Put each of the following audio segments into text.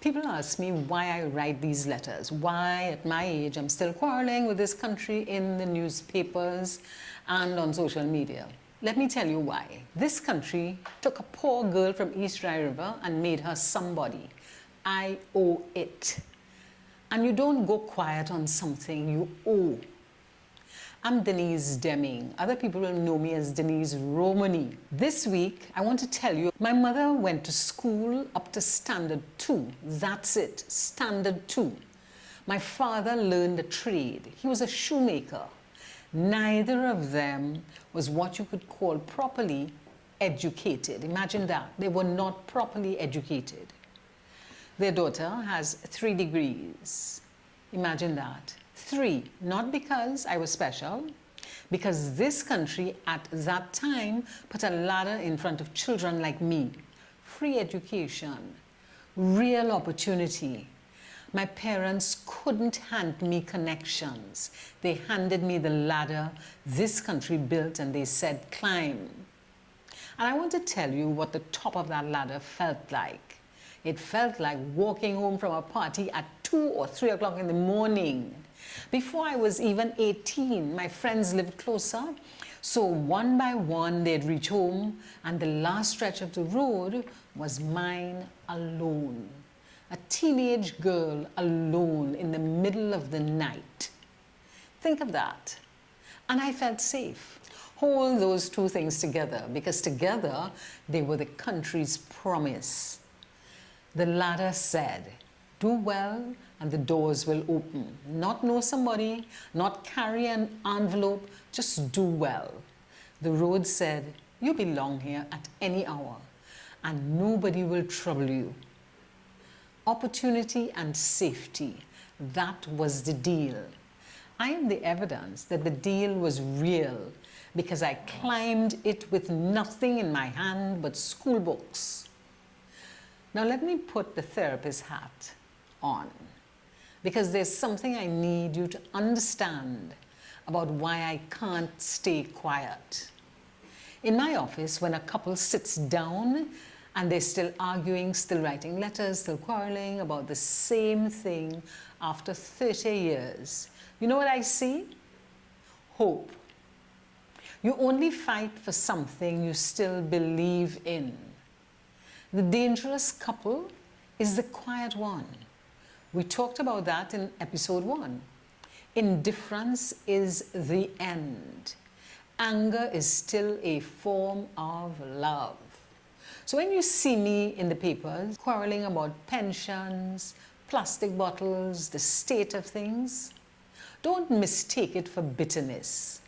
People ask me why I write these letters, why at my age I'm still quarreling with this country in the newspapers and on social media. Let me tell you why. This country took a poor girl from East Dry River and made her somebody. I owe it. And you don't go quiet on something you owe. I'm Dennise Demming. Other people will know me as Dennise Romany. This week, I want to tell you, my mother went to school up to Standard 2. That's it, Standard 2. My father learned a trade. He was a shoemaker. Neither of them was what you could call properly educated. Imagine that. They were not properly educated. Their daughter has 3 degrees. Imagine that. 3, not because I was special, because this country at that time put a ladder in front of children like me. Free education, real opportunity. My parents couldn't hand me connections. They handed me the ladder this country built and they said, climb. And I want to tell you what the top of that ladder felt like. It felt like walking home from a party at 2 or 3 o'clock in the morning. Before I was even 18, my friends lived closer. So one by one, they'd reach home, and the last stretch of the road was mine alone. A teenage girl alone in the middle of the night. Think of that. And I felt safe. Hold those 2 things together, because together they were the country's promise. The ladder said, do well and the doors will open. Not know somebody, not carry an envelope, just do well. The road said, you belong here at any hour and nobody will trouble you. Opportunity and safety, that was the deal. I am the evidence that the deal was real because I climbed it with nothing in my hand but school books. Now let me put the therapist hat on, because there's something I need you to understand about why I can't stay quiet. In my office, when a couple sits down and they're still arguing, still writing letters, still quarreling about the same thing after 30 years, you know what I see? Hope. You only fight for something you still believe in. The dangerous couple is the quiet one. We talked about that in episode 1. Indifference is the end. Anger is still a form of love. So when you see me in the papers quarreling about pensions, plastic bottles, the state of things, don't mistake it for bitterness.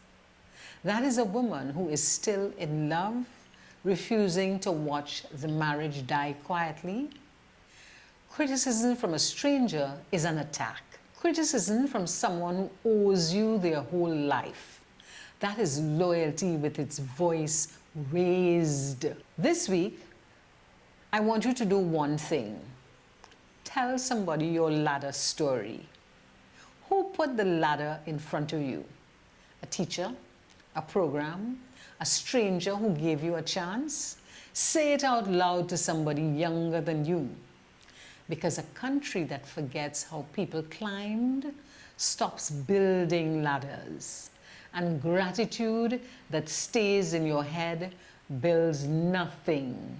That is a woman who is still in love, refusing to watch the marriage die quietly. Criticism from a stranger is an attack. Criticism from someone who owes you their whole life. That is loyalty with its voice raised. This week, I want you to do one thing. Tell somebody your ladder story. Who put the ladder in front of you? A teacher? A program? A stranger who gave you a chance? Say it out loud to somebody younger than you. Because a country that forgets how people climbed stops building ladders. And gratitude that stays in your head builds nothing.